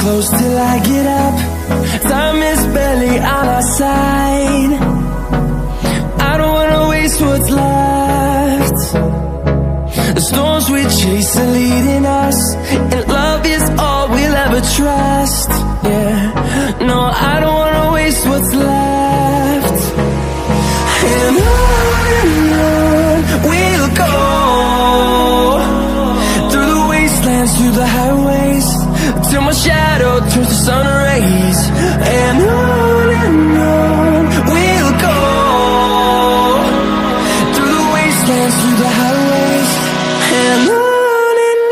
close till I get up. Time is barely on our side. I don't wanna waste what's left. The storms we chase are leading us, and love is all we'll ever trust. Yeah, no, I don't wanna waste what's left. And on we'll go, through the wastelands, through the highways, till my shadow turns to sun rays. And on we'll go, through the wastelands, through the highways, and on we'll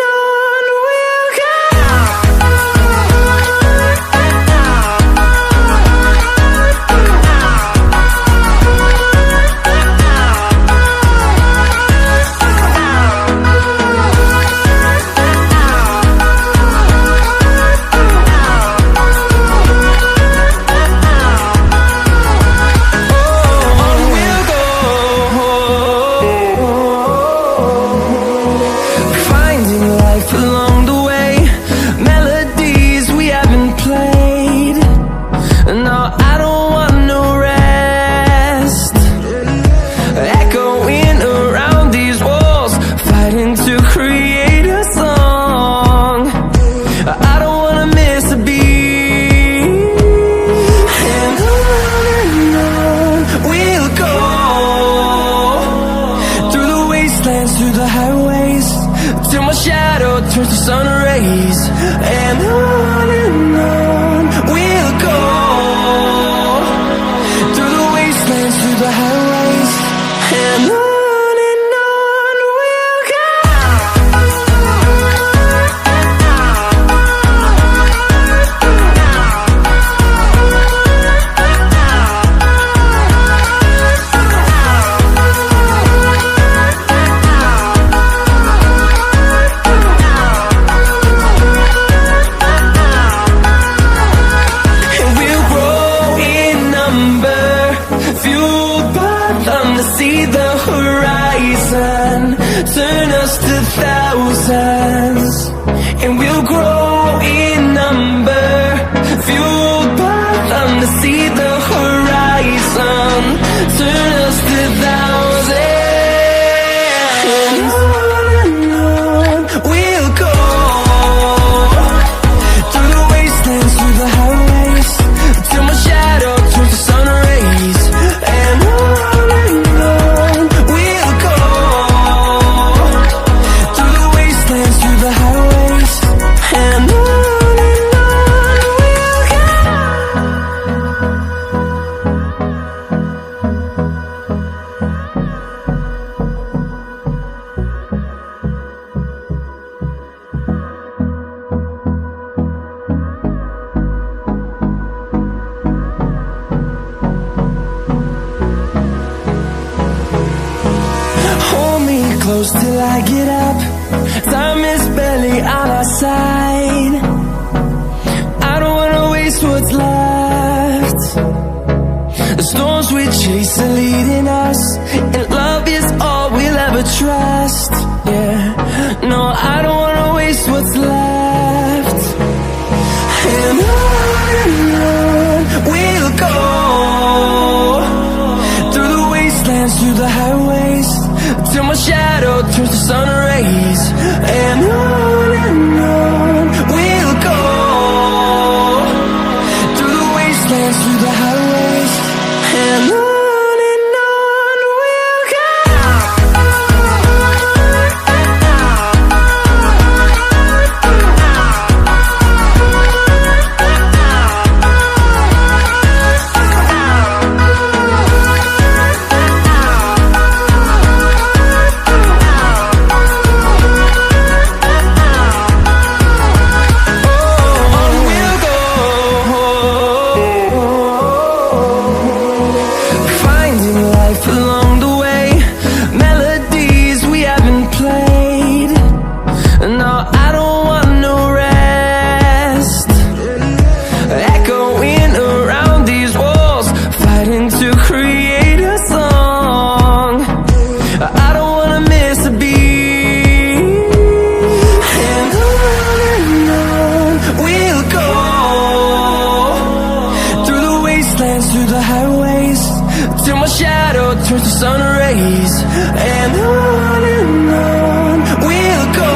go. Through the highways, till my shadow turns to sun rays. And on we'll go, through the wastelands, through the highways, and on we'll go. See the horizon, turn us to thousands, and we'll grow in number, fueled by them. To see the horizon, turn us to thousands, and on we'll go, through the wastelands, through the highways, till my shadow turns to sun rays. And close till I get up. Time is barely on our side. I don't wanna waste what's left. The storms we chase are leading us, and love is all we'll ever trust. Yeah, no, I don't wanna waste what's left. And on we'll go, through the wastelands, through the highways, till my shadow turns to sun rays. And on we'll go, through the wastelands, through the highways, and on we'll go. shadow turns to sun rays. And on we'll go,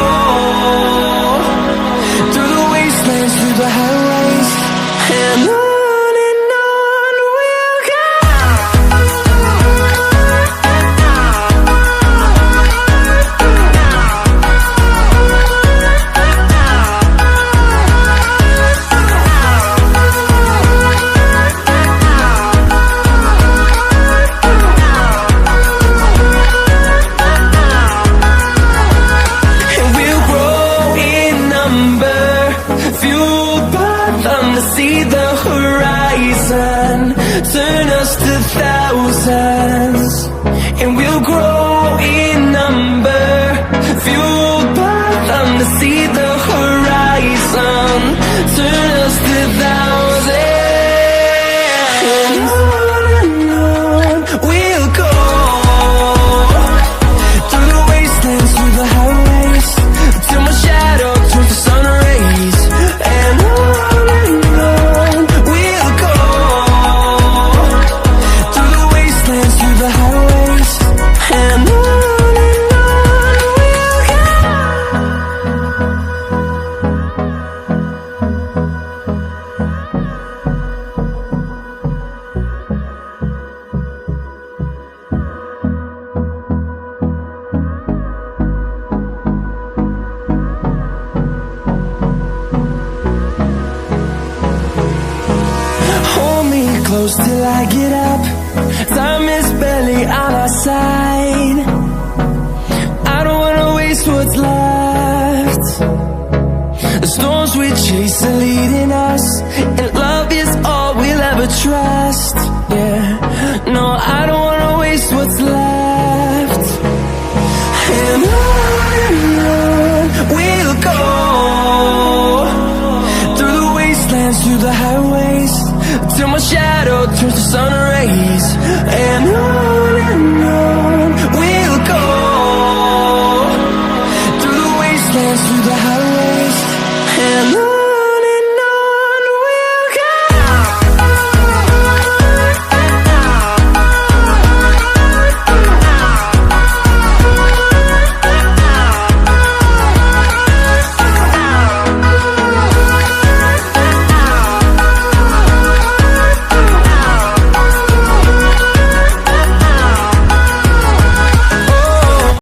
through the wastelands, through the highways. And on we'll go. See the horizon, turn us to thousands, and we'll grow in number, fueled by them to see the horizon, turn us to thousands, and on we'll go, through the wastelands, through the highways, till my shadow turns to sun rays. And close till I get up. Time is barely on our side. I don't wanna waste what's left. The storms we chase are leading us, and love is all we'll ever trust. Yeah, no, I don't wanna waste what's left. And on we'll go, through the wastelands, through the highways, till my shadow turns to sun rays. And on